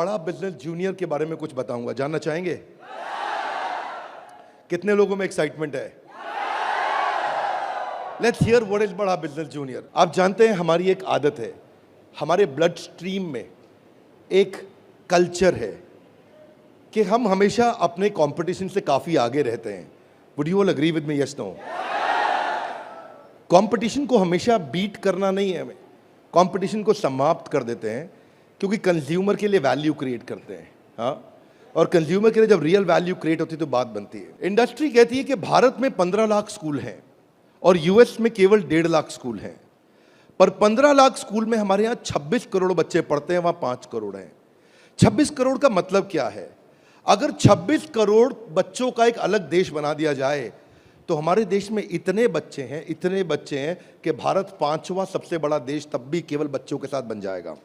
बड़ा business junior के बारे में कुछ बताऊंगा, जानना चाहेंगे? कितने लोगों में एक्साइटमेंट है? लेट्स हियर व्हाट इज बड़ा बिजनेस जूनियर। आप जानते हैं हमारी एक आदत है, हमारे ब्लड स्ट्रीम में एक कल्चर है कि हम हमेशा अपने कंपटीशन से काफी आगे रहते हैं। Would you all agree with me? Yes no? Competition को हमेशा बीट करना नहीं है, हमें कंपटीशन को समाप्त कर देते हैं, क्योंकि कंज्यूमर के लिए वैल्यू क्रिएट करते हैं। हाँ, और कंज्यूमर के लिए जब रियल वैल्यू क्रिएट होती है तो बात बनती है। इंडस्ट्री कहती है कि भारत में 15 लाख स्कूल हैं और यूएस में केवल 1.5 लाख स्कूल हैं, पर 15 लाख स्कूल में हमारे यहाँ 26 करोड़ बच्चे पढ़ते हैं, वहां 5 करोड़ हैं। 26 करोड़ का मतलब क्या है? अगर 26 करोड़ बच्चों का एक अलग देश बना दिया जाए तो हमारे देश में इतने बच्चे हैं कि भारत 5वां सबसे बड़ा देश तब भी केवल बच्चों के साथ बन जाएगा।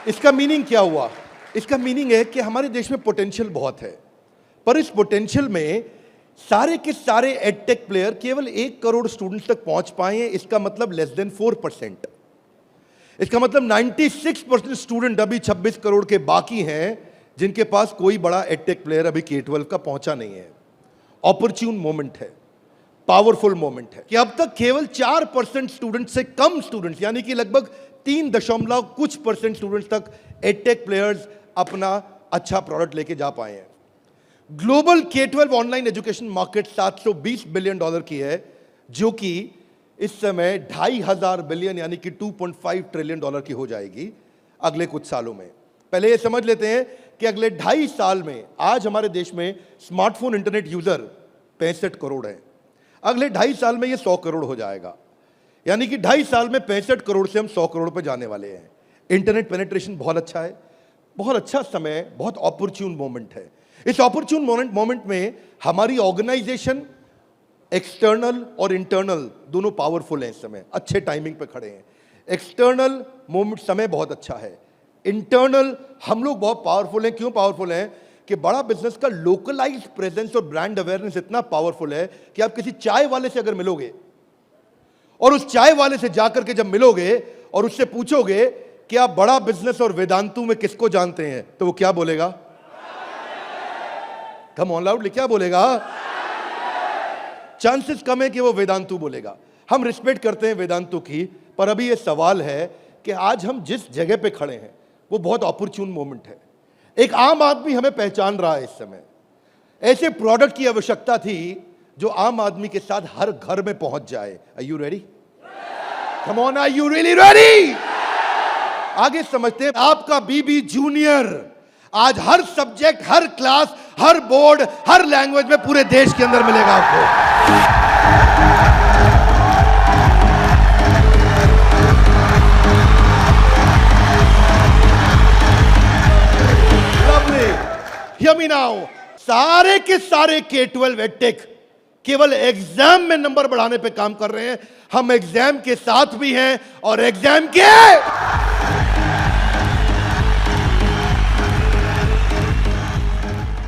इसका मीनिंग क्या हुआ? इसका मीनिंग है कि हमारे देश में पोटेंशियल बहुत है, पर इस पोटेंशियल में सारे के सारे एडटेक प्लेयर केवल 1 करोड़ स्टूडेंट्स तक पहुंच पाए हैं। इसका मतलब लेस देन 4%। इसका मतलब 96% स्टूडेंट अभी 26 करोड़ के बाकी हैं जिनके पास कोई बड़ा एडटेक प्लेयर अभी K-12 का पहुंचा नहीं है। ऑपर्च्यून मोमेंट है, पावरफुल मोमेंट है कि अब तक केवल 4% स्टूडेंट से कम स्टूडेंट्स, यानी कि लगभग 3 कुछ % स्टूडेंट्स तक एडटेक प्लेयर्स अपना अच्छा प्रोडक्ट लेके जा पाए हैं। Global K-12 online education market $720 billion की है, जो कि इस समय 2,500 बिलियन यानी कि $2.5 ट्रिलियन की हो जाएगी अगले कुछ सालों में। पहले ये समझ लेते हैं कि अगले 2.5 साल में आज हमारे देश में स्मार्टफोन इंटरनेट यूजर 65 करोड़ हैं। अगले 2.5 साल में ये 100 करोड़ हो जाएगा, यानी कि 2.5 साल में 65 करोड़ से हम 100 करोड़ पे जाने वाले हैं। इंटरनेट पेनिट्रेशन बहुत अच्छा है, बहुत अच्छा समय, बहुत ऑपर्च्यून मोमेंट है। इस ऑपर्च्यून मोमेंट में हमारी ऑर्गेनाइजेशन एक्सटर्नल और इंटरनल दोनों पावरफुल हैं। इस समय अच्छे टाइमिंग पे खड़े हैं। एक्सटर्नल मोमेंट समय बहुत अच्छा है, इंटरनल हम लोग बहुत पावरफुल हैं। क्यों पावरफुल हैं? कि बड़ा बिजनेस का लोकलाइज्ड प्रेजेंस और ब्रांड अवेयरनेस इतना पावरफुल है कि आप किसी चाय वाले से अगर मिलोगे और उस चाय वाले से जाकर के जब मिलोगे और उससे पूछोगे कि आप बड़ा बिजनेस और वेदांतु में किसको जानते हैं, तो वो क्या बोलेगा? कम ऑन लाउडली, क्या बोलेगा? चांसेस कम है कि वो वेदांतु बोलेगा। हम रिस्पेक्ट करते हैं वेदांतु की, पर अभी ये सवाल है कि आज हम जिस जगह पे खड़े हैं वो बहुत ऑपर्च्यून मोमेंट है। एक आम आदमी हमें पहचान रहा है। इस समय ऐसे प्रोडक्ट की आवश्यकता थी जो आम आदमी के साथ हर घर में पहुंच जाए। Are you ready? Come on, are you really ready? आगे समझते हैं। आपका बीबी जूनियर आज हर सब्जेक्ट, हर क्लास, हर बोर्ड, हर लैंग्वेज में पूरे देश के अंदर मिलेगा आपको। Hear me now. सारे के सारे K-12 एडटेक केवल एग्जाम में नंबर बढ़ाने पे काम कर रहे हैं। हम एग्जाम के साथ भी हैं और एग्जाम के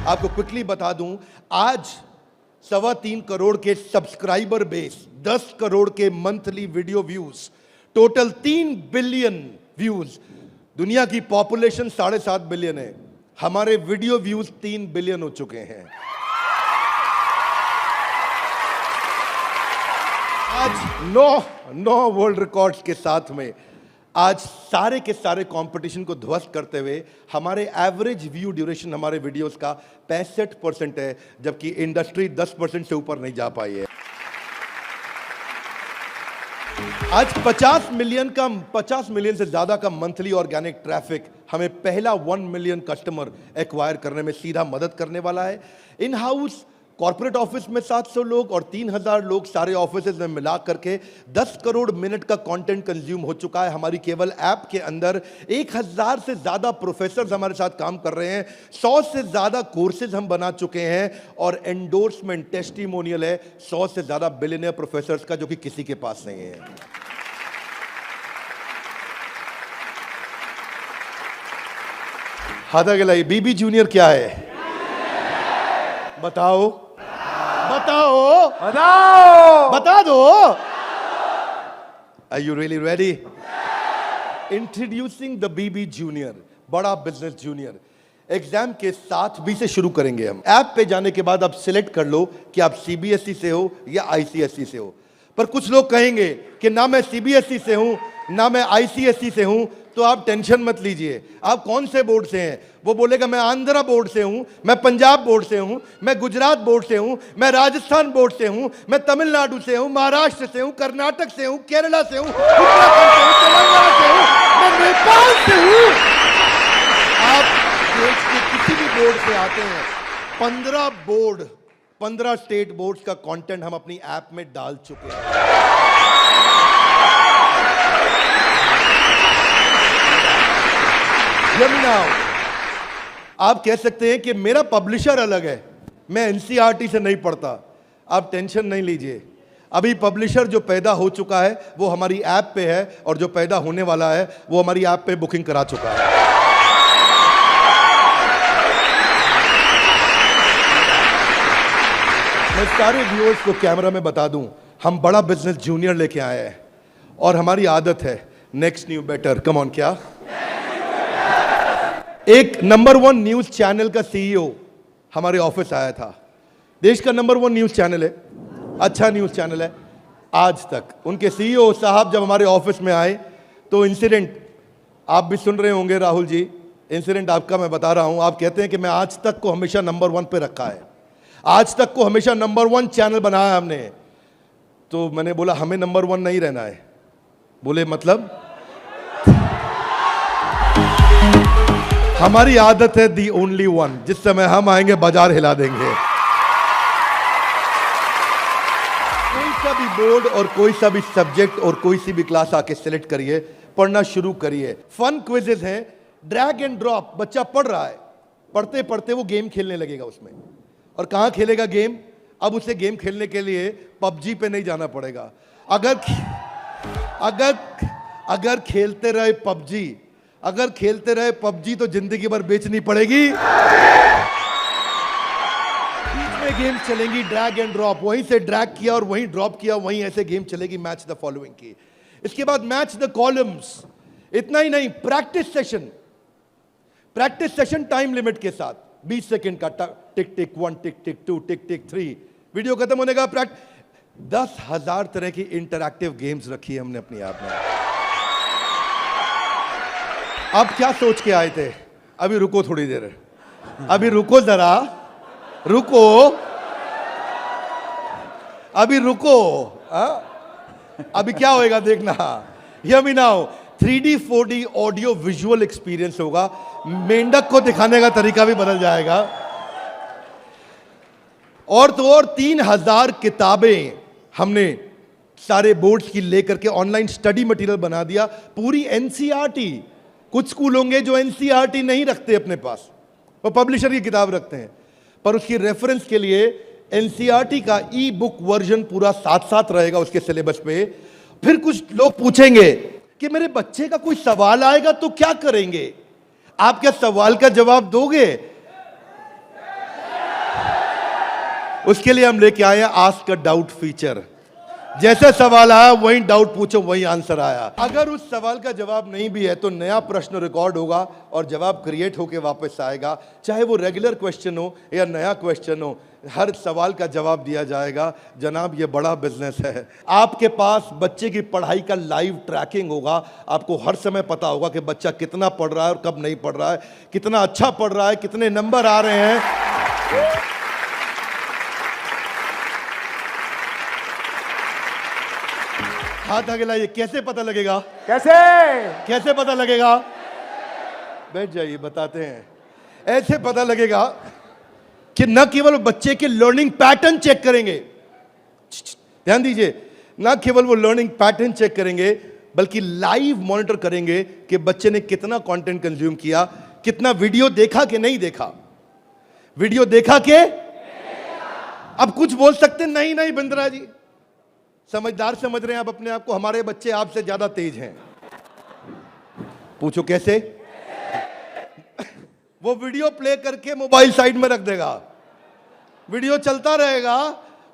आपको क्विकली बता दूं, आज 3.25 करोड़ के सब्सक्राइबर बेस, 10 करोड़ के monthly video views, total 3 billion views. दुनिया की पॉपुलेशन 7.5 बिलियन है, हमारे वीडियो व्यूज 3 बिलियन हो चुके हैं। आज 9 वर्ल्ड रिकॉर्ड्स के साथ में आज सारे के सारे कंपटीशन को ध्वस्त करते हुए हमारे एवरेज व्यू ड्यूरेशन हमारे वीडियोस का 65% है, जबकि इंडस्ट्री 10% से ऊपर नहीं जा पाई है। आज 50 मिलियन से ज्यादा का मंथली ऑर्गेनिक ट्रैफिक हमें पहला 1 मिलियन कस्टमर एक्वायर करने में सीधा मदद करने वाला है। इन हाउस कॉर्पोरेट ऑफिस में 700 लोग और 3,000 लोग सारे ऑफिसेज में मिला करके 10 करोड़ मिनट का कंटेंट कंज्यूम हो चुका है। हमारी केवल ऐप के अंदर 1,000 से ज्यादा प्रोफेसर्स हमारे साथ काम कर रहे हैं। 100 से ज्यादा कोर्सेज हम बना चुके हैं और एंडोर्समेंट टेस्टिमोनियल है 100 से ज्यादा बिलियनियर प्रोफेसर्स का, जो कि किसी के पास नहीं है। हाथ आगे लाइए। बीबी जूनियर क्या है? बताओ बताओ बताओ, बता दो। Are you really ready? Introducing the BB junior, Bada business junior. Exam के साथ बी से शुरू करेंगे हम। ऐप पे जाने के बाद आप सिलेक्ट कर लो कि आप सीबीएसई से हो या आईसीएसई से हो। पर कुछ लोग कहेंगे कि ना मैं सीबीएसई से हूं ना मैं आईसीएसई से हूं, तो आप टेंशन मत लीजिए। आप कौन से बोर्ड से हैं? वो बोलेगा मैं आंध्रा बोर्ड से हूं, मैं पंजाब बोर्ड से हूं, मैं गुजरात बोर्ड से हूं, मैं राजस्थान बोर्ड से हूं, मैं तमिलनाडु से हूं, महाराष्ट्र से हूं, कर्नाटक से हूं, केरला से हूं, उत्तराखंड से हूं, तेलंगाना से हूं, मैं नेपाल से हूं। आप देश के किसी भी बोर्ड से आते हैं, 15 स्टेट बोर्ड्स का कंटेंट हम अपनी ऐप में डाल चुके हैं। आप कह सकते हैं कि मेरा पब्लिशर अलग है, मैं एनसीईआरटी से नहीं पढ़ता। आप टेंशन नहीं लीजिए, अभी पब्लिशर जो पैदा हो चुका है वो हमारी ऐप पे है, और जो पैदा होने वाला है वो हमारी ऐप पे बुकिंग करा चुका है। मैं सारे व्यूअर्स को कैमरा में बता दूं, हम बड़ा बिजनेस जूनियर लेके आए हैं, और हमारी आदत है next new better. Come on, क्या एक नंबर 1 न्यूज चैनल का सीईओ हमारे ऑफिस आया था। देश का नंबर 1 न्यूज चैनल है, अच्छा न्यूज चैनल है। आज तक उनके सीईओ साहब जब हमारे ऑफिस में आए तो इंसिडेंट आप भी सुन रहे होंगे राहुल जी, इंसिडेंट आपका मैं बता रहा हूं। आप कहते हैं कि मैं आज तक को हमेशा नंबर 1 पे रखा है, आज तक को हमेशा नंबर 1 चैनल बनाया हमने। तो मैंने बोला हमें नंबर 1 नहीं रहना है। बोले मतलब? हमारी आदत है दी ओनली वन, जिस समय हम आएंगे बाजार हिला देंगे। कोई सा भी बोर्ड और कोई सा भी सब्जेक्ट और कोई सी भी क्लास आके सिलेक्ट करिए, पढ़ना शुरू करिए। फन क्विजेज हैं, ड्रैग एंड ड्रॉप। बच्चा पढ़ रहा है, पढ़ते पढ़ते वो गेम खेलने लगेगा उसमें। और कहां खेलेगा गेम? अब उसे गेम खेलने के लिए पबजी पे नहीं जाना पड़ेगा। अगर खेलते रहे पबजी तो जिंदगी भर बेचनी पड़ेगी। बीच में गेम चलेंगी ड्रैग एंड ड्रॉप, वहीं से ड्रैग किया और वहीं ड्रॉप किया, वहीं ऐसे गेम चलेगी मैच द फॉलोइंग की। इसके बाद मैच द कॉलम्स। इतना ही नहीं, प्रैक्टिस सेशन टाइम लिमिट के साथ 20 सेकंड का, टिक टिक 1, टिक टिक 2, टिक टिक 3, वीडियो खत्म होने का 10,000 तरह की इंटरैक्टिव गेम्स रखी है हमने अपनी ऐप में। अब क्या सोच के आए थे? अभी रुको थोड़ी देर, अभी रुको जरा, अभी रुको। अभी क्या होएगा देखना। Hear me now, 3D 4D audio visual experience होगा। मेंढक को दिखाने का तरीका भी बदल जाएगा। और तो और 3000 किताबें हमने सारे बोर्ड्स की लेकर के ऑनलाइन स्टडी मटेरियल बना दिया, पूरी एनसीईआरटी। कुछ स्कूल होंगे जो एनसीईआरटी नहीं रखते अपने पास, वो पब्लिशर की किताब रखते हैं, पर उसकी रेफरेंस के लिए एनसीईआरटी का ई बुक वर्जन पूरा साथ साथ रहेगा उसके सिलेबस पे। फिर कुछ लोग पूछेंगे कि मेरे बच्चे का कोई सवाल आएगा तो क्या करेंगे? आप क्या सवाल का जवाब दोगे? उसके लिए हम लेके आए आस्क अ डाउट फीचर। जैसे सवाल आया वहीं डाउट पूछो, वहीं आंसर आया। अगर उस सवाल का जवाब नहीं भी है तो नया प्रश्न रिकॉर्ड होगा और जवाब क्रिएट होके वापस आएगा। चाहे वो रेगुलर क्वेश्चन हो या नया क्वेश्चन हो, हर सवाल का जवाब दिया जाएगा। जनाब, ये बड़ा बिजनेस है। आपके पास बच्चे की पढ़ाई का लाइव ट्रैकिंग होगा। आपको हर समय पता होगा कि बच्चा कितना पढ़ रहा है और कब नहीं पढ़ रहा है, कितना अच्छा पढ़ रहा है, कितने नंबर आ रहे हैं। हाथ आगे लाइए। कैसे पता लगेगा? कैसे पता लगेगा? बैठ जाइए, बताते हैं। ऐसे पता लगेगा कि न केवल बच्चे के लर्निंग पैटर्न चेक करेंगे, ध्यान दीजिए, न केवल वो लर्निंग पैटर्न चेक करेंगे बल्कि लाइव मॉनिटर करेंगे कि बच्चे ने कितना कंटेंट कंज्यूम किया, कितना वीडियो देखा कि नहीं देखा। वीडियो देखा के? अब कुछ बोल सकते नहीं, नहीं बिंद्रा जी, समझदार समझ रहे हैं आप अपने आप को, हमारे बच्चे आपसे ज्यादा तेज हैं। पूछो कैसे? वो वीडियो प्ले करके मोबाइल साइड में रख देगा, वीडियो चलता रहेगा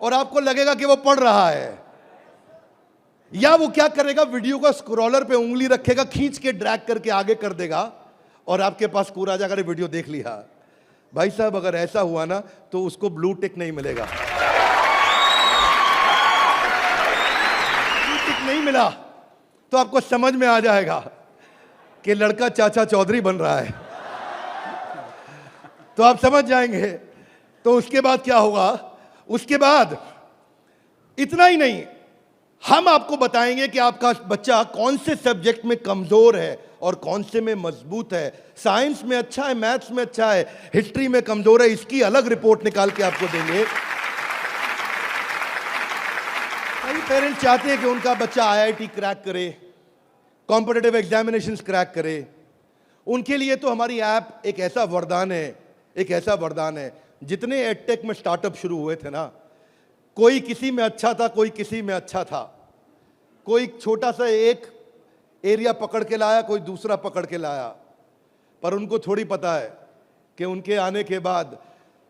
और आपको लगेगा कि वो पढ़ रहा है। या वो क्या करेगा, वीडियो का स्क्रॉलर पे उंगली रखेगा, खींच के ड्रैग करके आगे कर देगा और आपके पास स्कोर आ जाएगा, वीडियो देख लिया। भाई साहब अगर ऐसा हुआ ना तो उसको ब्लू टिक नहीं मिलेगा। ब्लू टिक नहीं मिला तो आपको समझ में आ जाएगा कि लड़का चाचा चौधरी बन रहा है, तो आप समझ जाएंगे। तो उसके बाद क्या होगा, उसके बाद इतना ही नहीं, हम आपको बताएंगे कि आपका बच्चा कौन से सब्जेक्ट में कमजोर है और कौन से में मजबूत है। साइंस में अच्छा है, मैथ्स में अच्छा है, हिस्ट्री में कमजोर है, इसकी अलग रिपोर्ट निकाल के आपको देंगे। कई पेरेंट्स चाहते हैं कि उनका बच्चा आईआईटी क्रैक करे, कॉम्पिटिटिव एग्जामिनेशंस क्रैक करे। उनके लिए तो हमारी ऐप एक ऐसा वरदान है, एक ऐसा वरदान है। जितने एडटेक में स्टार्टअप शुरू हुए थे ना, कोई किसी में अच्छा था, कोई किसी में अच्छा था, कोई छोटा सा एक एरिया पकड़ के लाया, कोई दूसरा पकड़ के लाया, पर उनको थोड़ी पता है कि उनके आने के बाद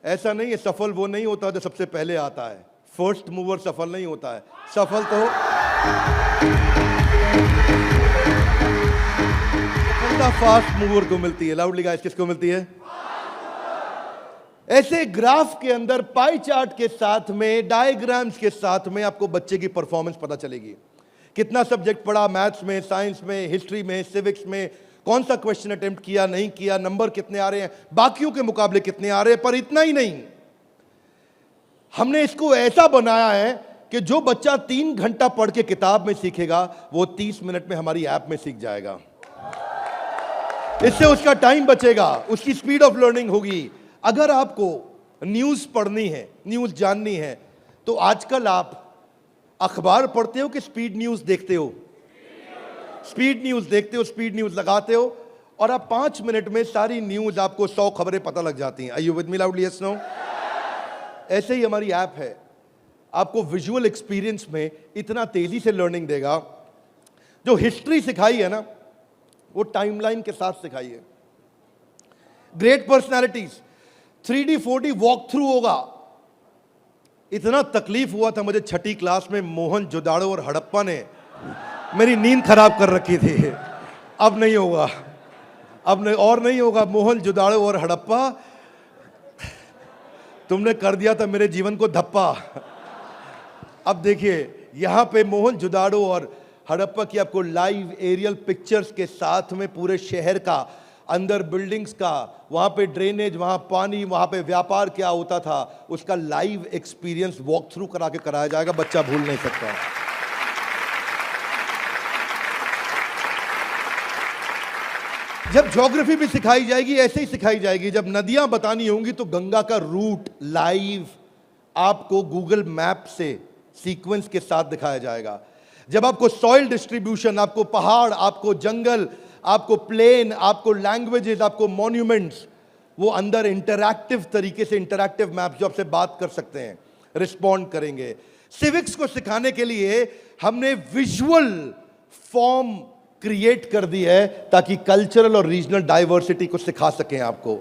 ऐसा नहीं है, सफल वो नहीं होता जो सबसे पहले आता है। फर्स्ट मूवर सफल नहीं होता है, सफल तो फास्ट मूवर को मिलती है। लाउडली गाइस, किसको मिलती है? ऐसे ग्राफ के अंदर पाई चार्ट के साथ में, डायग्राम्स के साथ में आपको बच्चे की परफॉर्मेंस पता चलेगी। कितना सब्जेक्ट पढ़ा, मैथ्स में, साइंस में, हिस्ट्री में, सिविक्स में, कौन सा क्वेश्चन अटेम्प्ट किया, नहीं किया, नंबर कितने आ रहे हैं, बाकियों के मुकाबले कितने आ रहे हैं। पर इतना ही नहीं, हमने इसको ऐसा बनाया है कि जो बच्चा 3 घंटा पढ़ के किताब में सीखेगा, वो 30 मिनट में हमारी ऐप में सीख जाएगा। इससे उसका टाइम बचेगा, उसकी स्पीड ऑफ लर्निंग होगी। अगर आपको न्यूज पढ़नी है, न्यूज जाननी है, तो आजकल आप अखबार पढ़ते हो कि स्पीड न्यूज देखते हो? स्पीड न्यूज देखते हो, स्पीड न्यूज लगाते हो और आप 5 मिनट में सारी न्यूज, आपको 100 खबरें पता लग जाती हैं। Are you with me loudly? Yes, no? ऐसे ही हमारी ऐप है, आपको विजुअल एक्सपीरियंस में इतना तेजी से लर्निंग देगा। जो हिस्ट्री सिखाई है ना, वो टाइमलाइन के साथ सिखाई है। Great personalities 3D 4D walk through होगा। इतना तकलीफ हुआ था मुझे 6ठी क्लास में, मोहन जोदाड़ो और हड़प्पा ने मेरी नींद खराब कर रखी थी। अब नहीं होगा, अब नहीं, और नहीं होगा। मोहन जोदाड़ो और हड़प्पा, तुमने कर दिया था मेरे जीवन को धप्पा। अब देखिए, यहां पे मोहन जोदाड़ो और हड़प्पा की आपको लाइव एरियल पिक्चर्स के साथ में पूरे शहर का, अंदर बिल्डिंग्स का, वहां पे ड्रेनेज, वहां पानी, वहां पे व्यापार क्या होता था, उसका लाइव एक्सपीरियंस वॉक थ्रू करा के कराया जाएगा। बच्चा भूल नहीं सकता। जब ज्योग्राफी भी सिखाई जाएगी, ऐसे ही सिखाई जाएगी। जब नदियां बतानी होंगी तो गंगा का रूट लाइव आपको गूगल मैप से सीक्वेंस के साथ दिखाया जाएगा। जब आपको सॉइल डिस्ट्रीब्यूशन, आपको पहाड़, आपको जंगल, आपको प्लेन, आपको लैंग्वेजेस, आपको मॉन्यूमेंट्स, वो अंदर इंटरैक्टिव तरीके से, इंटरैक्टिव मैप जो आपसे बात कर सकते हैं, रिस्पॉन्ड करेंगे। सिविक्स को सिखाने के लिए हमने विजुअल फॉर्म क्रिएट कर दी है ताकि कल्चरल और रीजनल डाइवर्सिटी को सिखा सकें आपको।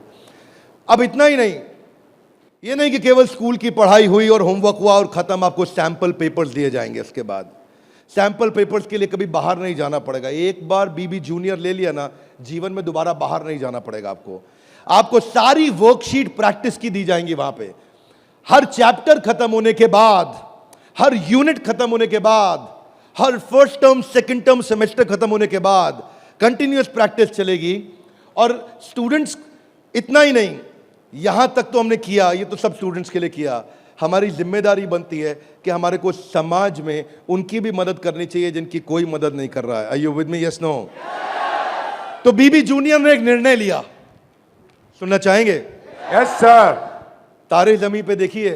अब इतना ही नहीं, ये नहीं कि केवल स्कूल की पढ़ाई हुई और होमवर्क हुआ और खत्म, आपको सैंपल पेपर्स दिए जाएंगे। इसके बाद सैंपल पेपर्स के लिए कभी बाहर नहीं जाना पड़ेगा। एक बार बीबी जूनियर ले लिया ना, जीवन में दोबारा बाहर नहीं जाना पड़ेगा आपको। आपको सारी वर्कशीट प्रैक्टिस की दी जाएंगी वहां पे। हर चैप्टर खत्म होने के बाद, हर यूनिट खत्म होने के बाद, हर first term, second term, semester खत्म होने के बाद कंटिन्यूअस प्रैक्टिस चलेगी। और स्टूडेंट्स, इतना ही नहीं, यहां तक तो हमने किया, ये तो सब स्टूडेंट्स के लिए किया। हमारी जिम्मेदारी बनती है कि हमारे को समाज में उनकी भी मदद करनी चाहिए जिनकी कोई मदद नहीं कर रहा है। Are you with me? Yes, no? तो बीबी जूनियर ने एक निर्णय लिया, सुनना चाहेंगे? Yes sir. तारे जमीन पे देखिए।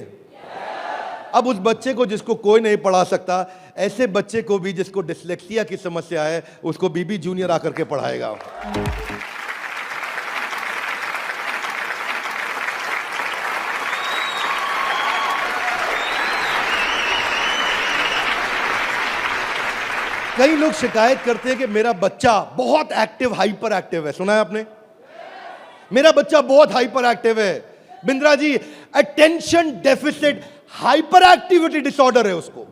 अब उस बच्चे को जिसको कोई नहीं पढ़ा सकता, ऐसे बच्चे को भी जिसको डिसलेक्सिया की समस्या है, उसको बीबी जूनियर आकर के पढ़ाएगा। कई लोग शिकायत करते हैं कि मेरा बच्चा बहुत एक्टिव, हाइपर एक्टिव है। सुना है आपने? मेरा बच्चा बहुत हाइपर एक्टिव है। Bindra ji, attention deficit hyperactivity disorder है उसको।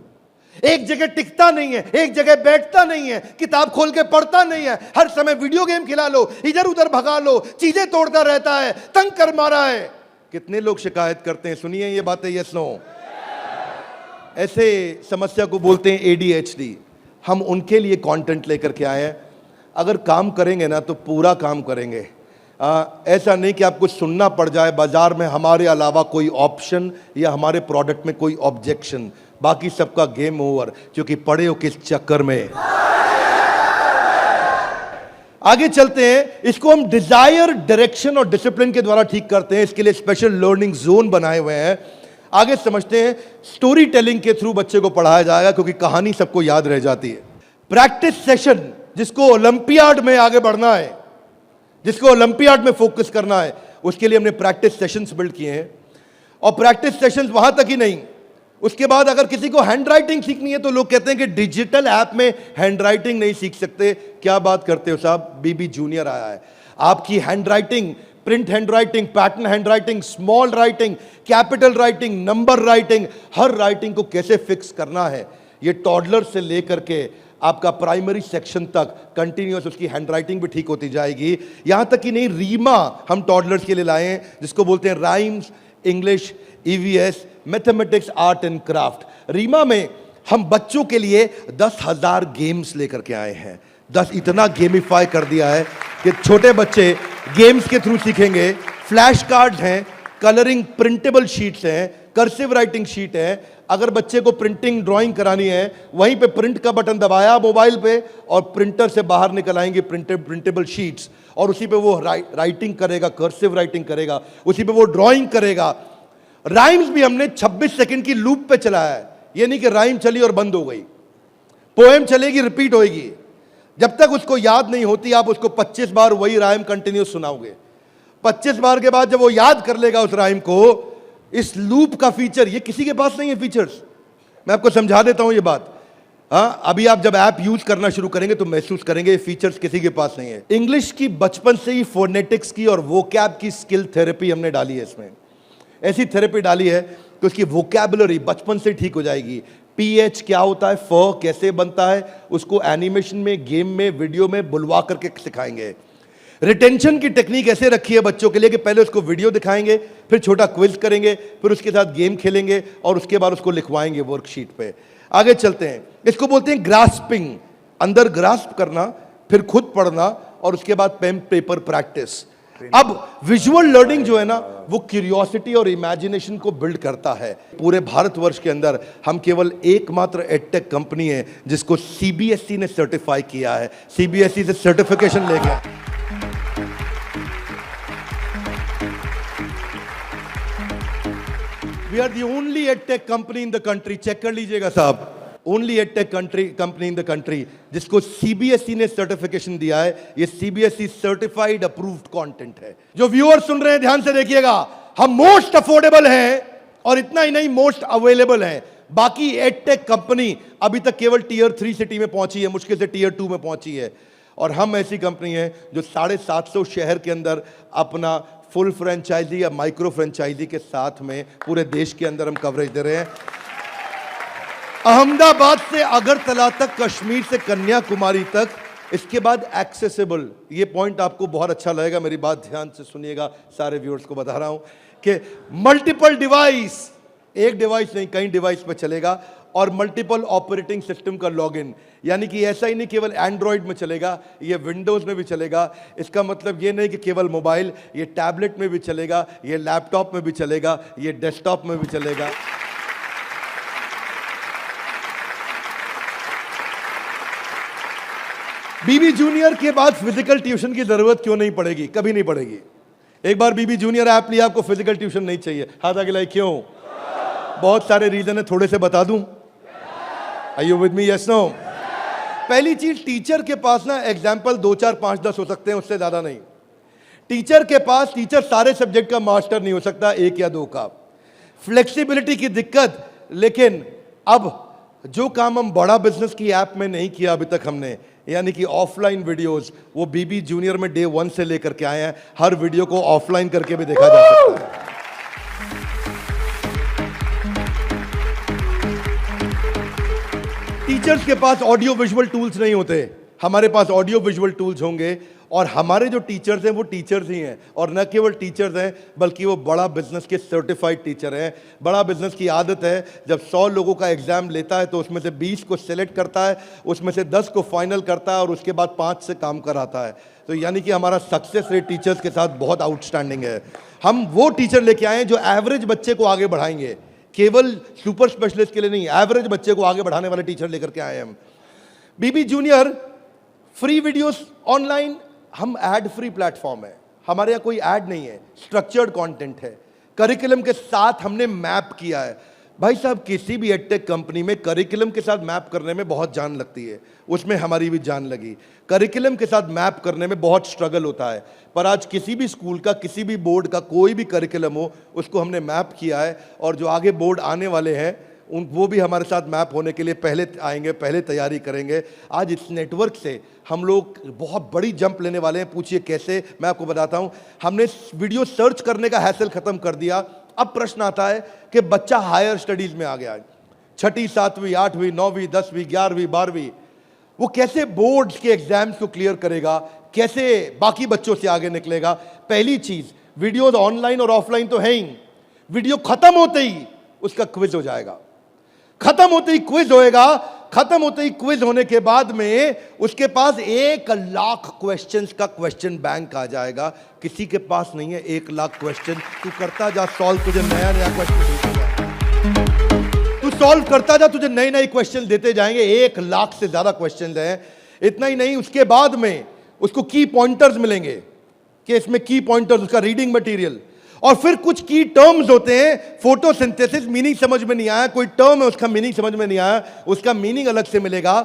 एक जगह टिकता नहीं है, एक जगह बैठता नहीं है, किताब खोल के पढ़ता नहीं है, हर समय वीडियो गेम खिला लो, इधर उधर भगा लो, चीजें तोड़ता रहता है, तंग कर मारा है। कितने लोग शिकायत करते हैं, सुनिए ये बातें, यस नो। ऐसे समस्या को बोलते हैं ADHD। हम उनके लिए कंटेंट लेकर के आए हैं। अगर काम करेंगे ना तो पूरा काम करेंगे। ऐसा नहीं कि आपको सुनना पड़ जाए बाजार में हमारे अलावा कोई ऑप्शन या हमारे प्रोडक्ट में कोई ऑब्जेक्शन, बाकी सबका गेम ओवर, क्योंकि पड़े हो किस चक्कर में। आगे चलते हैं। इसको हम डिजायर, डायरेक्शन और डिसिप्लिन के द्वारा ठीक करते हैं। इसके लिए स्पेशल लर्निंग जोन बनाए हुए हैं। आगे समझते हैं। स्टोरी टेलिंग के थ्रू बच्चे को पढ़ाया जाएगा, क्योंकि कहानी सबको याद रह जाती है। प्रैक्टिस सेशन, जिसको ओलंपियाड में आगे बढ़ना है, जिसको ओलंपियाड में फोकस करना है, उसके लिए हमने प्रैक्टिस सेशंस बिल्ड किए हैं। और प्रैक्टिस सेशंस वहां तक ही नहीं, उसके बाद अगर किसी को हैंड राइटिंग सीखनी है तो लोग कहते हैं कि डिजिटल ऐप में हैंड राइटिंग नहीं सीख सकते। क्या बात करते हो साहब, BB जूनियर आया है। आपकी handwriting, print handwriting, pattern handwriting, small writing, capital writing, number writing, हर राइटिंग को कैसे फिक्स करना है, ये टॉडलर से लेकर के आपका प्राइमरी सेक्शन तक कंटिन्यूअस उसकी हैंडराइटिंग भी ठीक होती जाएगी। यहां तक कि नहीं, रीमा हम टॉडलर्स के लिए लाए हैं, जिसको बोलते हैं rhymes, English, EVS, mathematics, art and craft. रीमा में हम बच्चों के लिए 10,000 गेम्स लेकर के आए हैं। 10 इतना गेमिफाई कर दिया है कि छोटे बच्चे गेम्स के थ्रू सीखेंगे। फ्लैश कार्ड्स हैं, कलरिंग प्रिंटेबल शीट्स हैं, कर्सिव राइटिंग शीट है। अगर बच्चे को प्रिंटिंग ड्राइंग करानी है, वहीं पे प्रिंट का बटन दबाया मोबाइल पे और प्रिंटर से बाहर निकल आएंगे प्रिंटेबल शीट्स, और उसी पे वो राइटिंग करेगा, कर्सिव राइटिंग करेगा, उसी पे वो ड्राइंग करेगा। राइम्स भी हमने 26 सेकंड की लूप पे चलाया है। ये नहीं कि राइम चली और बंद हो गई, पोएम चलेगी, रिपीट होएगी। जब तक उसको याद नहीं होती आप उसको 25 बार वही राइम कंटिन्यूस सुनाओगे। 25 बार के बाद जब वो याद कर लेगा उस राइम को, इस लूप का फीचर, ये किसी के पास नहीं है फीचर्स। मैं आपको समझा देता हूं ये बात। हाँ, अभी आप जब ऐप यूज करना शुरू करेंगे तो महसूस करेंगे ये फीचर्स किसी के पास नहीं है। इंग्लिश की बचपन से ही फोनेटिक्स की और वोकैब की स्किल थेरेपी हमने डाली है इसमें। ऐसी थेरेपी डाली है कि उसकी वोकैबुलरी बचपन से ठीक हो जाएगी। PH क्या होता है, फ कैसे बनता है, उसको एनिमेशन में, गेम में, वीडियो में बुलवा करके सिखाएंगे। रिटेंशन की टेक्निक ऐसे रखी है बच्चों के लिए कि पहले उसको वीडियो दिखाएंगे, फिर छोटा क्विज करेंगे, फिर उसके साथ गेम खेलेंगे और उसके बाद उसको लिखवाएंगे वर्कशीट पे। आगे चलते हैं। इसको बोलते हैं ग्रास्पिंग, अंदर ग्रास्प करना, फिर खुद पढ़ना और उसके बाद पेन पेपर प्रैक्टिस। अब विजुअल लर्निंग जो है ना, वो क्यूरियोसिटी और इमेजिनेशन को बिल्ड करता है। पूरे भारतवर्ष के अंदर हम केवल एकमात्र एडटेक कंपनी है जिसको CBSE ने सर्टिफाई किया है। CBSE से सर्टिफिकेशन ले गया। We are the only edtech company in the country, check कर लीजिएगा साहब, only edtech company in the country जिसको CBSE ने सर्टिफिकेशन दिया है। ये CBSE सर्टिफाइड अप्रूव्ड कंटेंट है। जो व्यूअर सुन रहे हैं ध्यान से देखिएगा, हम मोस्ट अफोर्डेबल हैं और इतना ही नहीं, मोस्ट अवेलेबल हैं। बाकी एडटेक कंपनी अभी तक केवल Tier 3 सिटी में पहुंची है, मुश्किल से Tier 2 में पहुंची है। और हम ऐसी कंपनी है जो 750 शहर के अंदर अपना फुल फ्रेंचाइजी या माइक्रो फ्रेंचाइजी के साथ में पूरे देश के अंदर हम कवरेज दे रहे हैं। अहमदाबाद से अगरतला तक, कश्मीर से कन्याकुमारी तक, इसके बाद एक्सेसिबल। ये पॉइंट आपको बहुत अच्छा लगेगा, मेरी बात ध्यान से सुनिएगा, सारे व्यूअर्स को बता रहा हूं कि मल्टीपल डिवाइस, एक डिवाइस नहीं कई डिवाइस पे चलेगा, और मल्टीपल ऑपरेटिंग सिस्टम का लॉगिन। यानी कि ऐसा ही नहीं केवल एंड्रॉइड में चलेगा, ये विंडोज में भी चलेगा। इसका मतलब ये नहीं कि केवल मोबाइल, ये टैबलेट में भी चलेगा, ये लैपटॉप में भी चलेगा, ये डेस्कटॉप में भी चलेगा। BB जूनियर के बाद फिजिकल ट्यूशन की जरूरत क्यों नहीं पड़ेगी? कभी नहीं पड़ेगी। एक बार BB जूनियर ऐप लिया, आपको फिजिकल ट्यूशन नहीं चाहिए। हाथ आगे लाइए, क्यों? बहुत सारे रीजन है, थोड़े से बता दूं। Are you with me? Yes, no? पहली चीज, टीचर के पास ना एग्जाम्पल 2, 4, 5, 10 हो सकते हैं, उससे ज्यादा नहीं। टीचर के पास, टीचर सारे सब्जेक्ट का मास्टर नहीं हो सकता, 1 या 2 का। फ्लेक्सिबिलिटी की दिक्कत। लेकिन अब जो काम हम बड़ा बिजनेस की ऐप में नहीं किया अभी तक हमने, यानी कि ऑफलाइन वीडियोस, वो BB जूनियर में Day 1 से लेकर के आए हैं। हर वीडियो को ऑफलाइन करके भी देखा जा सकता है। टीचर्स के पास ऑडियो विजुअल टूल्स नहीं होते, हमारे पास ऑडियो विजुअल टूल्स होंगे। और हमारे जो टीचर्स हैं वो टीचर्स ही हैं, और न केवल टीचर्स हैं बल्कि वो बड़ा बिजनेस के सर्टिफाइड टीचर हैं। बड़ा बिजनेस की आदत है, जब 100 लोगों का एग्जाम लेता है तो उसमें से 20 को सिलेक्ट करता है, उसमें से 10 को फाइनल करता है और उसके बाद 5 से काम कराता है। तो यानी कि हमारा सक्सेस रेट टीचर्स के साथ बहुत आउटस्टैंडिंग है। हम वो टीचर लेके आए हैं जो एवरेज बच्चे को आगे बढ़ाएंगे, केवल सुपर स्पेशलिस्ट के लिए नहीं, एवरेज बच्चे को आगे बढ़ाने वाले टीचर लेकर के आए हैं हम। बीबी जूनियर फ्री वीडियोस ऑनलाइन, हम एड फ्री प्लेटफॉर्म है, हमारे यहाँ कोई ऐड नहीं है, स्ट्रक्चर्ड कंटेंट है, करिकुलम के साथ हमने मैप किया है। भाई साहब, किसी भी एडटेक कंपनी में करिकुलम के साथ मैप करने में बहुत जान लगती है, उसमें हमारी भी जान लगी। करिकुलम के साथ मैप करने में बहुत स्ट्रगल होता है, पर आज किसी भी स्कूल का, किसी भी बोर्ड का कोई भी करिकुलम हो, उसको हमने मैप किया है। और जो आगे बोर्ड आने वाले हैं वो भी हमारे साथ मैप होने के लिए पहले आएंगे, पहले तैयारी करेंगे। आज इस नेटवर्क से हम लोग बहुत बड़ी जंप लेने वाले हैं। पूछिए कैसे, मैं आपको बताता हूं। हमने वीडियो सर्च करने का हैसल खत्म कर दिया। अब प्रश्न आता है कि बच्चा हायर स्टडीज में आ गया है, 6ठी 7वीं 8वीं 9वीं 10वीं 11वीं 12वीं, वो कैसे बोर्ड्स के एग्जाम्स को क्लियर करेगा, कैसे बाकी बच्चों से आगे निकलेगा। पहली चीज, वीडियोज ऑनलाइन और ऑफलाइन तो है ही, वीडियो खत्म होते ही उसका क्विज हो जाएगा, खत्म होते ही क्विज होएगा। खत्म होते ही क्विज होने के बाद में उसके पास 1 लाख क्वेश्चंस का क्वेश्चन बैंक आ जाएगा। किसी के पास नहीं है 1 लाख क्वेश्चन। तू करता जा सॉल्व, तुझे नया नया क्वेश्चन, तू सॉल्व करता जा, तुझे नए नए क्वेश्चन देते जाएंगे। 1 लाख से ज्यादा क्वेश्चन हैं। इतना ही नहीं, उसके बाद में उसको की पॉइंटर्स मिलेंगे कि इसमें की पॉइंटर्स, उसका रीडिंग मटेरियल, और फिर कुछ की टर्म्स होते हैं। फोटोसिंथेसिस, मीनिंग समझ में नहीं आया, कोई टर्म है उसका मीनिंग समझ में नहीं आया, उसका मीनिंग अलग से मिलेगा।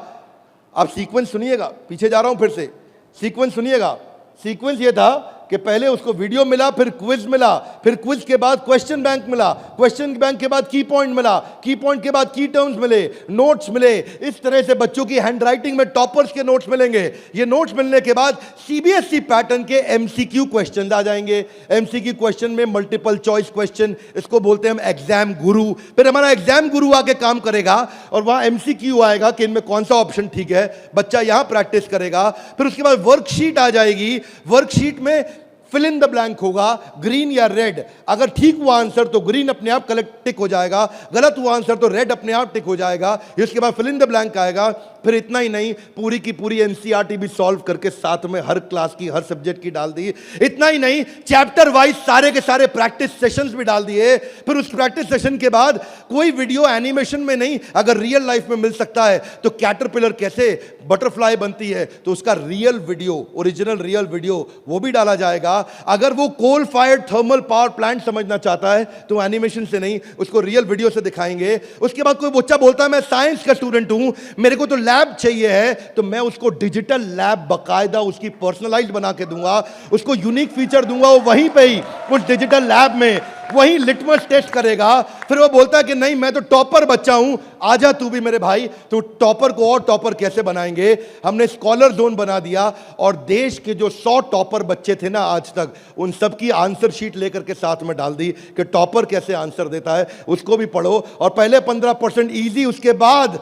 आप सीक्वेंस सुनिएगा, पीछे जा रहा हूं फिर से, सीक्वेंस सुनिएगा। सीक्वेंस ये था कि पहले उसको वीडियो मिला, फिर क्विज मिला, फिर क्विज के बाद क्वेश्चन बैंक मिला, क्वेश्चन बैंक के बाद की पॉइंट मिला, की पॉइंट के बाद की टर्म्स मिले, नोट्स मिले। इस तरह से बच्चों की हैंडराइटिंग में टॉपर्स के नोट्स मिलेंगे। ये नोट्स मिलने के बाद सीबीएसई पैटर्न के एमसीक्यू क्वेश्चन आ जाएंगे। एमसीक्यू क्वेश्चन में मल्टीपल चॉइस क्वेश्चन, इसको बोलते हैं हम एग्जाम गुरु। फिर हमारा एग्जाम गुरु आके काम करेगा और वहां एमसीक्यू आएगा कि इनमें कौन सा ऑप्शन ठीक है, बच्चा यहां प्रैक्टिस करेगा। फिर उसके बाद वर्कशीट आ जाएगी। वर्कशीट में फिल इन द ब्लैंक होगा, ग्रीन या रेड। अगर ठीक हुआ आंसर तो ग्रीन अपने आप कलेक्ट टिक हो जाएगा, गलत हुआ आंसर तो रेड अपने आप टिक हो जाएगा। इसके बाद फिल इन द ब्लैंक आएगा। फिर इतना ही नहीं, पूरी की पूरी एनसीईआरटी भी सॉल्व करके साथ में हर क्लास की, हर सब्जेक्ट की डाल दी। इतना ही नहीं, चैप्टर वाइज सारे के सारे प्रैक्टिस सेशंस भी डाल दिए। फिर उस प्रैक्टिस सेशन के बाद कोई वीडियो एनिमेशन में नहीं, अगर रियल लाइफ में मिल सकता है तो कैटरपिलर कैसे बटरफ्लाई बनती है तो उसका real video, original real video वो भी डाला जाएगा। अगर वो coal fired thermal power plant समझना चाहता है तो एनिमेशन से नहीं, उसको रियल वीडियो से दिखाएंगे। उसके बाद कोई बच्चा बोलता है मैं साइंस का स्टूडेंट हूं, मेरे को तो लैब चाहिए है, तो मैं उसको डिजिटल लैब बकायदा उसकी पर्सनलाइज्ड बना के दूंगा, उसको यूनिक फीचर दूंगा। वो वहीं पे ही उस डिजिटल लैब में वही लिटमस टेस्ट करेगा। फिर वो बोलता है कि नहीं मैं तो टॉपर बच्चा हूं, आजा तू भी मेरे भाई। तो टॉपर को और टॉपर कैसे बनाएंगे, हमने स्कॉलर जोन बना दिया और देश के जो 100 टॉपर बच्चे थे ना आज तक, उन सब की आंसर शीट लेकर के साथ में डाल दी कि टॉपर कैसे आंसर देता है, उसको भी पढ़ो। और पहले 15% इजी, उसके बाद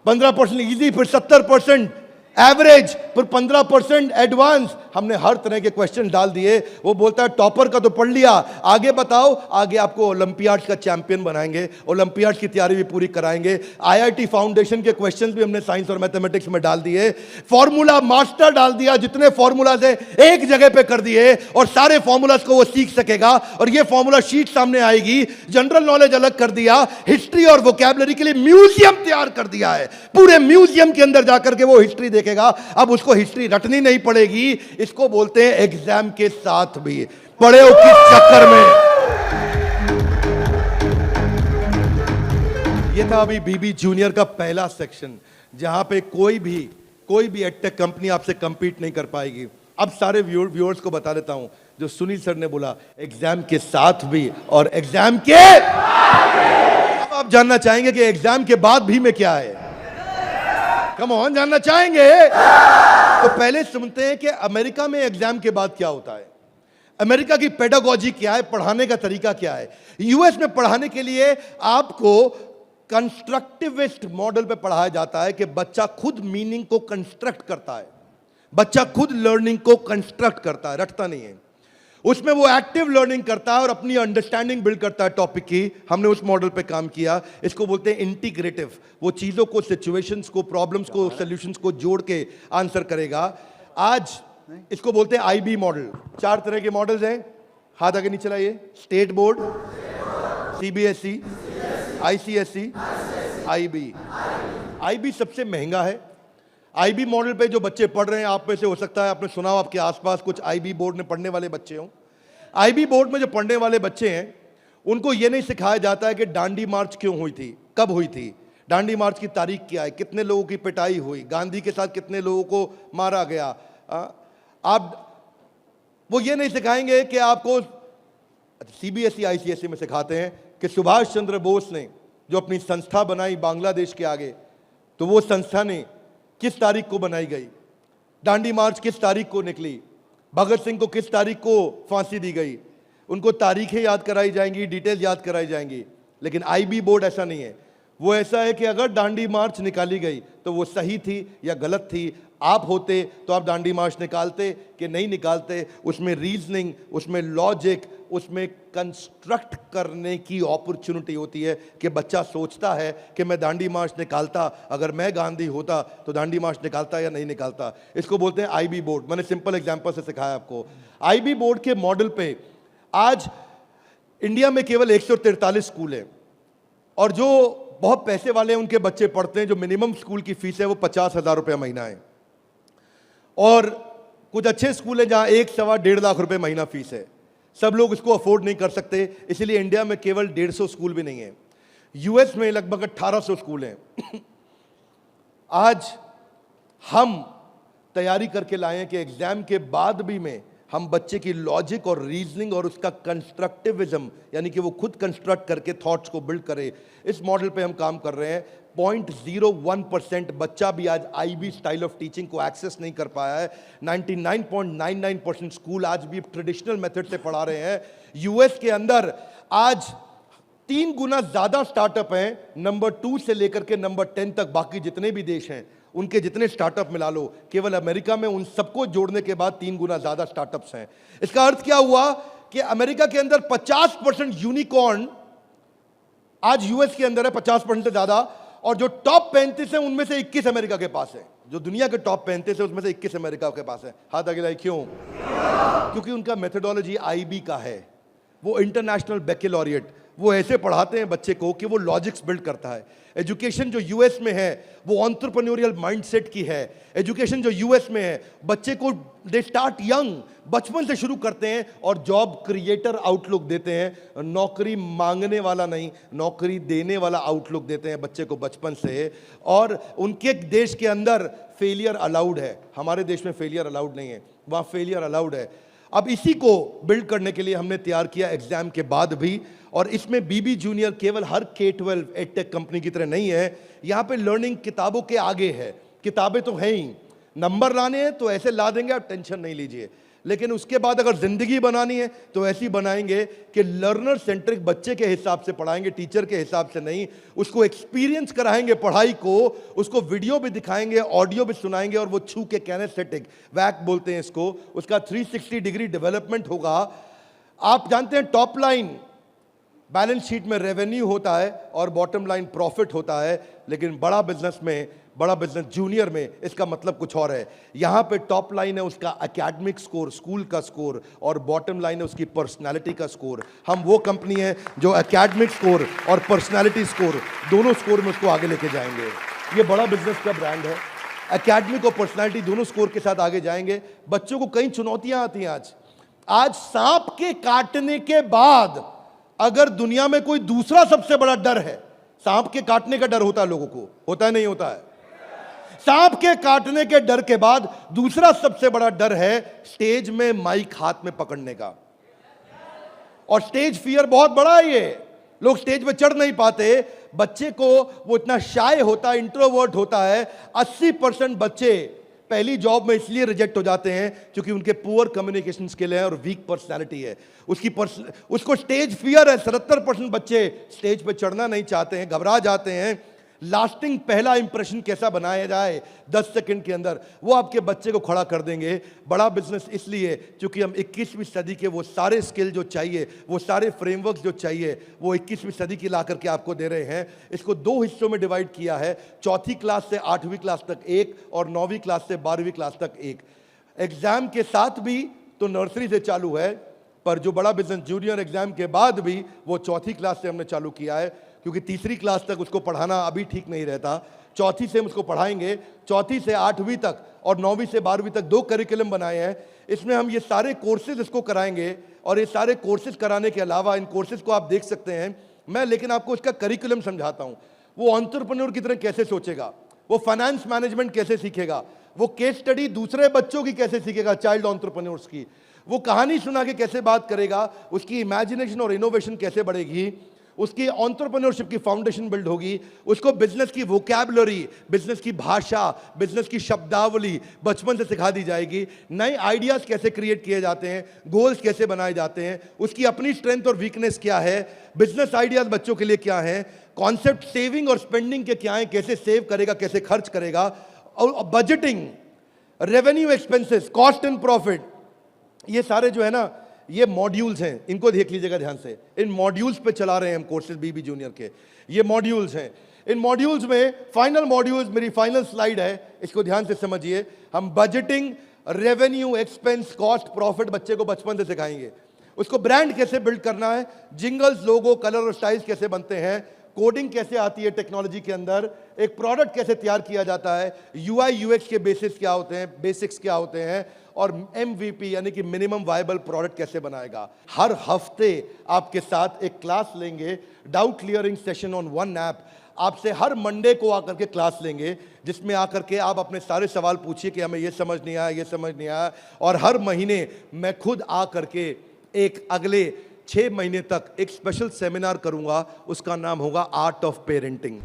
15% इजी, फिर 70% एवरेज, फिर 15% एडवांस। हमने हर तरह के क्वेश्चन डाल दिए। वो बोलता है टॉपर का तो पढ़ लिया, आगे बताओ। आगे आपको ओलंपियाड्स का चैंपियन बनाएंगे, ओलंपियाड्स की तैयारी भी पूरी कराएंगे। आईआईटी फाउंडेशन के क्वेश्चंस भी हमने साइंस और मैथमेटिक्स में डाल दिए। फॉर्मूला मास्टर डाल दिया, जितने फॉर्मूलाज है एक जगह पे कर दिए और सारे फॉर्मूलाज को वो सीख सकेगा। और ये फॉर्मूला शीट सामने आएगी। जनरल नॉलेज अलग कर दिया, हिस्ट्री और वोकैबुलरी के लिए म्यूजियम तैयार कर दिया है। पूरे म्यूजियम के अंदर जाकर के वो हिस्ट्री देखेगा। अब उसको हिस्ट्री रटनी नहीं पड़ेगी। इसको बोलते हैं एग्जाम के साथ भी पढ़े हो किस चक्कर में। यह था अभी बीबी जूनियर का पहला सेक्शन, जहां पे कोई भी एडटेक कंपनी आपसे कंपीट नहीं कर पाएगी। अब सारे व्यूअर्स को बता देता हूं, जो सुनील सर ने बोला एग्जाम के साथ भी और एग्जाम के, अब आप जानना चाहेंगे कि एग्जाम के बाद भी में क्या है। कम ऑन, जानना चाहेंगे तो पहले सुनते हैं कि अमेरिका में एग्जाम के बाद क्या होता है, अमेरिका की पेडागोजी क्या है, पढ़ाने का तरीका क्या है। यूएस में पढ़ाने के लिए आपको कंस्ट्रक्टिविस्ट मॉडल पे पढ़ाया जाता है कि बच्चा खुद मीनिंग को कंस्ट्रक्ट करता है, बच्चा खुद लर्निंग को कंस्ट्रक्ट करता है, रटता नहीं है। उसमें वो एक्टिव लर्निंग करता है और अपनी अंडरस्टैंडिंग बिल्ड करता है टॉपिक की। हमने उस मॉडल पे काम किया। इसको बोलते हैं इंटीग्रेटिव। वो चीजों को, सिचुएशंस को, प्रॉब्लम्स को, सॉल्यूशंस को जोड़ के आंसर करेगा। आज इसको बोलते हैं आईबी मॉडल। 4 तरह के मॉडल्स हैं, हाथ आगे नीचे लाइए। State board, CBSE, ICSE, IB. IB सबसे महंगा है। आईबी मॉडल पे जो बच्चे पढ़ रहे हैं, आप में से हो सकता है आपने सुना हो, आपके आसपास कुछ आईबी बोर्ड में पढ़ने वाले बच्चे हों। आईबी बोर्ड में जो पढ़ने वाले बच्चे हैं, उनको ये नहीं सिखाया जाता है कि दांडी मार्च क्यों हुई थी, कब हुई थी, दांडी मार्च की तारीख क्या है, कितने लोगों की पिटाई हुई, गांधी के साथ कितने लोगों को मारा गया। आप वो ये नहीं सिखाएंगे कि आपको, सीबीएसई आईसीएसई में सिखाते हैं कि सुभाष चंद्र बोस ने जो अपनी संस्था बनाई बांग्लादेश के आगे, तो वो संस्था ने किस तारीख को बनाई गई, दांडी मार्च किस तारीख को निकली, भगत सिंह को किस तारीख को फांसी दी गई। उनको तारीखें याद कराई जाएंगी, डिटेल याद कराई जाएंगी। लेकिन आईबी बोर्ड ऐसा नहीं है। वो ऐसा है कि अगर दांडी मार्च निकाली गई तो वो सही थी या गलत थी। आप होते तो आप दांडी मार्च निकालते कि नहीं निकालते। उसमें रीजनिंग, उसमें लॉजिक, उसमें कंस्ट्रक्ट करने की अपॉर्चुनिटी होती है कि बच्चा सोचता है कि मैं दांडी मार्च निकालता, अगर मैं गांधी होता तो दांडी मार्च निकालता या नहीं निकालता। इसको बोलते हैं आईबी बोर्ड। मैंने सिंपल एग्जांपल से सिखाया आपको। आईबी बोर्ड के मॉडल पे आज इंडिया में केवल 143 स्कूल हैं, और जो बहुत पैसे वाले हैं उनके बच्चे पढ़ते हैं। जो मिनिमम स्कूल की फीस है वो 50,000 रुपये महीना है, और कुछ अच्छे स्कूल हैं जहां 1-1.25 लाख रुपए महीना फीस है। सब लोग इसको अफोर्ड नहीं कर सकते, इसीलिए इंडिया में केवल 150 स्कूल भी नहीं है। यूएस में लगभग 1800 स्कूल हैं। आज हम तैयारी करके लाए हैं कि एग्जाम के बाद भी में हम बच्चे की लॉजिक और रीजनिंग और उसका कंस्ट्रक्टिविज्म, यानी कि वो खुद कंस्ट्रक्ट करके थॉट्स को बिल्ड करे, इस मॉडल पे हम काम कर रहे हैं। 0.01% बच्चा भी आज आईबी स्टाइल ऑफ टीचिंग को एक्सेस नहीं कर पाया है। 99.99% स्कूल आज भी ट्रेडिशनल मेथड से पढ़ा रहे हैं। यूएस के अंदर आज 3 गुना ज्यादा स्टार्टअप हैं, नंबर 2 से लेकर के नंबर 10 तक। बाकी जितने भी देश हैं उनके जितने स्टार्टअप मिला लो, केवल अमेरिका में उन सबको जोड़ने के बाद 3 गुना ज्यादा स्टार्टअप्स हैं। इसका अर्थ क्या हुआ कि अमेरिका के अंदर 50% यूनिकॉर्न आज यूएस के अंदर है, 50% से ज्यादा। और जो टॉप 35 है उनमें से 21 अमेरिका के पास है। जो दुनिया के टॉप 35 है उसमें से 21 अमेरिका के पास है। हाथ आगे लाइए। क्यों? क्योंकि उनका मेथोडोलॉजी आईबी का है। वो इंटरनेशनल बैकलॉरिएट, वो ऐसे पढ़ाते हैं बच्चे को कि वो लॉजिक्स बिल्ड करता है। एजुकेशन जो यूएस में है वो एंटरप्रेन्योरियल माइंडसेट की है। एजुकेशन जो यूएस में है, बच्चे को दे स्टार्ट यंग, बचपन से शुरू करते हैं और जॉब क्रिएटर आउटलुक देते हैं। नौकरी मांगने वाला नहीं, नौकरी देने वाला आउटलुक देते हैं बच्चे को बचपन से। और उनके देश के अंदर फेलियर अलाउड है, हमारे देश में फेलियर अलाउड नहीं है, वहाँ फेलियर अलाउड है। अब इसी को बिल्ड करने के लिए हमने तैयार किया एग्जाम के बाद भी। और इसमें बीबी जूनियर केवल हर K-12 एडटेक कंपनी की तरह नहीं है। यहाँ पे लर्निंग किताबों के आगे है। किताबें तो हैं ही, नंबर लाने हैं तो ऐसे ला देंगे, आप टेंशन नहीं लीजिए। लेकिन उसके बाद अगर जिंदगी बनानी है तो ऐसी बनाएंगे कि लर्नर सेंट्रिक बच्चे के हिसाब से पढ़ाएंगे, टीचर के हिसाब से नहीं। उसको एक्सपीरियंस कराएंगे पढ़ाई को, उसको वीडियो भी दिखाएंगे, ऑडियो भी सुनाएंगे, और वो छू के कैनेस्थेटिक, वैक बोलते हैं इसको, उसका 360 डिग्री डेवलपमेंट होगा। आप जानते हैं टॉप लाइन बैलेंस शीट में रेवेन्यू होता है और बॉटम लाइन प्रॉफिट होता है, लेकिन बड़ा बिजनेस में, बड़ा बिजनेस जूनियर में इसका मतलब कुछ और है। यहां पे टॉप लाइन है उसका एकेडमिक स्कोर, स्कूल का स्कोर, और बॉटम लाइन है उसकी पर्सनालिटी का स्कोर। हम वो कंपनी है जो एकेडमिक स्कोर और पर्सनालिटी स्कोर, दोनों स्कोर में उसको आगे लेके जाएंगे। ये बड़ा बिजनेस का ब्रांड है। एकेडमिक और पर्सनालिटी दोनों स्कोर के साथ आगे जाएंगे। बच्चों को कई चुनौतियां आती हैं। आज सांप के काटने के बाद अगर दुनिया में कोई दूसरा सबसे बड़ा डर है, सांप के काटने का डर होता है लोगों को, होता है नहीं होता है? सांप के काटने के डर के बाद दूसरा सबसे बड़ा डर है स्टेज में माइक हाथ में पकड़ने का। और स्टेज फियर बहुत बड़ा है। ये लोग स्टेज पे चढ़ नहीं पाते। बच्चे को वो इतना शाय होता है, इंट्रोवर्ट होता है। 80% बच्चे पहली जॉब में इसलिए रिजेक्ट हो जाते हैं क्योंकि उनके पुअर कम्युनिकेशन स्किल है और वीक पर्सनालिटी है। उसको स्टेज फियर है। 77% बच्चे स्टेज पे चढ़ना नहीं चाहते हैं, घबरा जाते हैं। लास्टिंग पहला इंप्रेशन कैसा बनाया जाए 10 सेकंड के अंदर, वो आपके बच्चे को खड़ा कर देंगे। बड़ा बिजनेस इसलिए क्योंकि हम 21वीं सदी के वो सारे स्किल जो चाहिए, वो सारे फ्रेमवर्क जो चाहिए, वो 21वीं सदी की ला करके आपको दे रहे हैं। इसको 2 हिस्सों में डिवाइड किया है, 4th क्लास से 8वीं क्लास तक एक और 9वीं क्लास से 12वीं क्लास तक एक। एग्जाम के साथ भी तो नर्सरी से चालू है, पर जो बड़ा बिजनेस जूनियर एग्जाम के बाद भी वो 4th क्लास से हमने चालू किया है, क्योंकि 3री क्लास तक उसको पढ़ाना अभी ठीक नहीं रहता। 4th से हम उसको पढ़ाएंगे, 4th से 8वीं तक और 9वीं से 12वीं तक 2 करिकुलम बनाए हैं। इसमें हम ये सारे कोर्सेज इसको कराएंगे और ये सारे कोर्सेज कराने के अलावा इन कोर्सेज को आप देख सकते हैं मैं, लेकिन आपको इसका करिकुलम समझाता हूँ। वो एंटरप्रेन्योर की तरह कैसे सोचेगा, वो फाइनेंस मैनेजमेंट कैसे सीखेगा, वो केस स्टडी दूसरे बच्चों की कैसे सीखेगा, चाइल्ड एंटरप्रेन्योर्स की, वो कहानी सुना के कैसे बात करेगा, उसकी इमेजिनेशन और इनोवेशन कैसे बढ़ेगी, उसकी एंटरप्रेन्योरशिप की फाउंडेशन बिल्ड होगी, उसको बिजनेस की वोकैबुलरी, बिजनेस की भाषा, बिजनेस की शब्दावली बचपन से सिखा दी जाएगी। नए आइडियाज कैसे क्रिएट किए जाते हैं, गोल्स कैसे बनाए जाते हैं, उसकी अपनी स्ट्रेंथ और वीकनेस क्या है, बिजनेस आइडियाज बच्चों के लिए क्या है, कॉन्सेप्ट सेविंग और स्पेंडिंग के क्या है, कैसे सेव करेगा, कैसे खर्च करेगा, और budgeting, revenue expenses, cost and profit, ये सारे जो है ना ये मॉड्यूल्स हैं। इनको देख लीजिएगा ध्यान से। इन मॉड्यूल्स पे चला रहे हैं हम कोर्सेज बीबी जूनियर के। ये मॉड्यूल्स हैं। इन मॉड्यूल्स में फाइनल मॉड्यूल्स, मेरी फाइनल स्लाइड है, इसको ध्यान से समझिए। हम budgeting, revenue, expense, cost, profit बच्चे को बचपन से सिखाएंगे। उसको ब्रांड कैसे बिल्ड करना है, जिंगल्स, लोगो, कलर और स्टाइल्स कैसे बनते हैं, कोडिंग कैसे आती है टेक्नोलॉजी के अंदर, एक प्रोडक्ट कैसे तैयार किया जाता है, यूआई यूएक्स के बेसिस क्या होते हैं, बेसिक्स क्या होते हैं, और एमवीपी यानी कि मिनिमम वायबल प्रोडक्ट कैसे बनाएगा। हर हफ्ते आपके साथ एक क्लास लेंगे, doubt clearing session on one app. आपसे हर मंडे को आकर के क्लास लेंगे, जिसमें आकर के आप अपने सारे सवाल पूछिए कि हमें ये समझ नहीं आया, ये समझ नहीं आया। और हर महीने मैं खुद आकर के एक अगले 6 महीने तक एक स्पेशल सेमिनार करूंगा, उसका नाम होगा आर्ट ऑफ पेरेंटिंग।